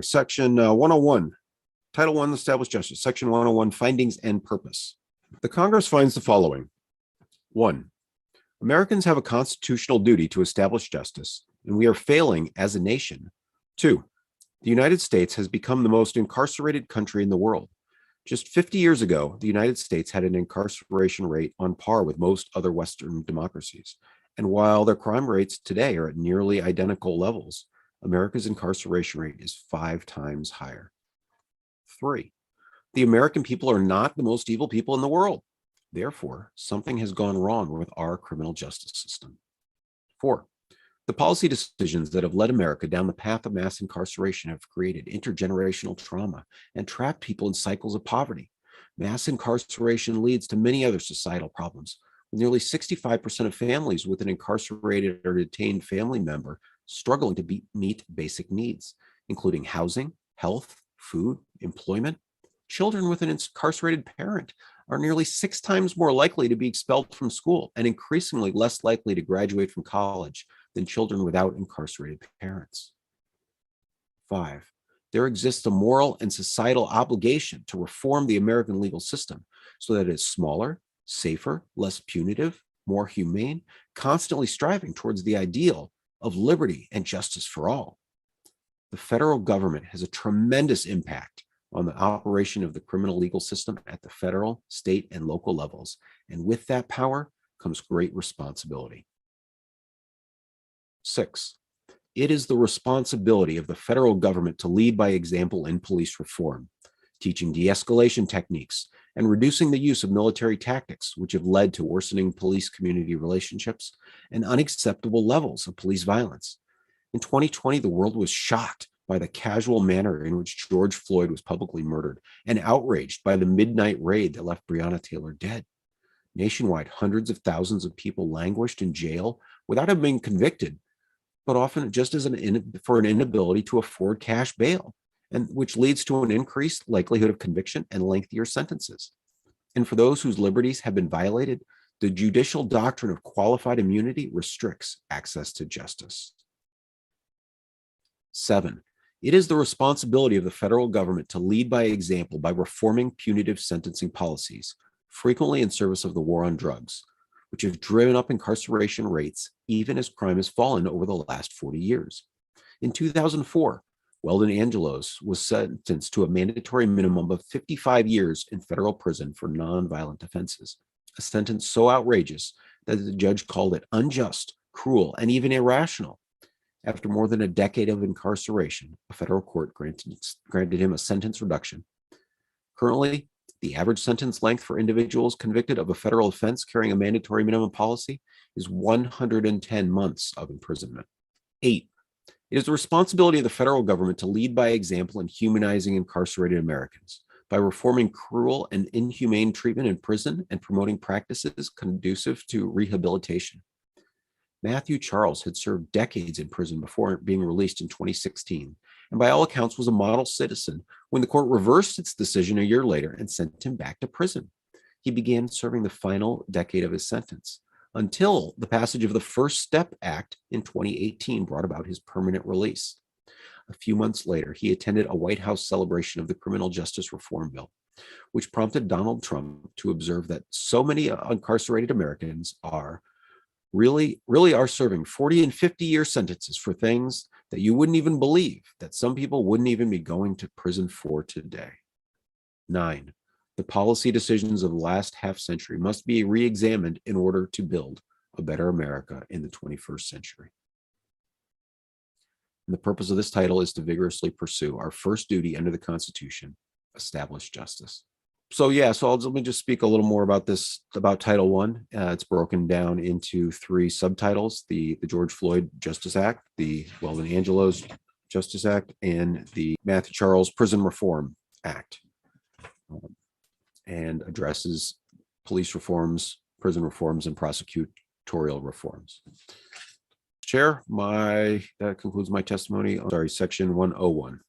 here. Section 101, Title I, Established Justice. Section 101, Findings and Purpose. The Congress finds the following. 1. Americans have a constitutional duty to establish justice, and we are failing as a nation. 2. The United States has become the most incarcerated country in the world. Just 50 years ago, the United States had an incarceration rate on par with most other Western democracies. And while their crime rates today are at nearly identical levels, America's incarceration rate is 5 times higher. 3. The American people are not the most evil people in the world. Therefore, something has gone wrong with our criminal justice system. 4. The policy decisions that have led America down the path of mass incarceration have created intergenerational trauma and trapped people in cycles of poverty. Mass incarceration leads to many other societal problems, with nearly 65% of families with an incarcerated or detained family member struggling to meet basic needs, including housing, health, food, employment. Children with an incarcerated parent are nearly 6 times more likely to be expelled from school and increasingly less likely to graduate from college than children without incarcerated parents. 5. There exists a moral and societal obligation to reform the American legal system so that it is smaller, safer, less punitive, more humane, constantly striving towards the ideal of liberty and justice for all. The federal government has a tremendous impact on the operation of the criminal legal system at the federal, state, and local levels, and with that power comes great responsibility. 6. It is the responsibility of the federal government to lead by example in police reform, teaching de-escalation techniques and reducing the use of military tactics, which have led to worsening police-community relationships and unacceptable levels of police violence. In 2020, the world was shocked by the casual manner in which George Floyd was publicly murdered and outraged by the midnight raid that left Breonna Taylor dead. Nationwide, hundreds of thousands of people languished in jail without having been convicted, but often just as for an inability to afford cash bail, and which leads to an increased likelihood of conviction and lengthier sentences. And for those whose liberties have been violated, the judicial doctrine of qualified immunity restricts access to justice. 7. It is the responsibility of the federal government to lead by example by reforming punitive sentencing policies, frequently in service of the war on drugs, which have driven up incarceration rates even as crime has fallen over the last 40 years. In 2004, Weldon Angelos was sentenced to a mandatory minimum of 55 years in federal prison for nonviolent offenses, a sentence so outrageous that the judge called it unjust, cruel, and even irrational. After more than a decade of incarceration, a federal court granted him a sentence reduction. Currently, the average sentence length for individuals convicted of a federal offense carrying a mandatory minimum policy is 110 months of imprisonment. 8. It is the responsibility of the federal government to lead by example in humanizing incarcerated Americans by reforming cruel and inhumane treatment in prison and promoting practices conducive to rehabilitation. Matthew Charles had served decades in prison before being released in 2016, and by all accounts was a model citizen when the court reversed its decision a year later and sent him back to prison. He began serving the final decade of his sentence until the passage of the First Step Act in 2018 brought about his permanent release. A few months later, he attended a White House celebration of the criminal justice reform bill, which prompted Donald Trump to observe that so many incarcerated Americans really are serving 40 and 50-year sentences for things that you wouldn't even believe that some people wouldn't even be going to prison for today. 9. The policy decisions of the last half century must be re-examined in order to build a better America in the 21st century. And the purpose of this title is to vigorously pursue our first duty under the Constitution, establish justice. So let me just speak a little more about this, about Title I. It's broken down into 3 subtitles: the George Floyd Justice Act, the Weldon Angelos Justice Act, and the Matthew Charles Prison Reform Act, and addresses police reforms, prison reforms, and prosecutorial reforms. Chair, that concludes my testimony. Section 101.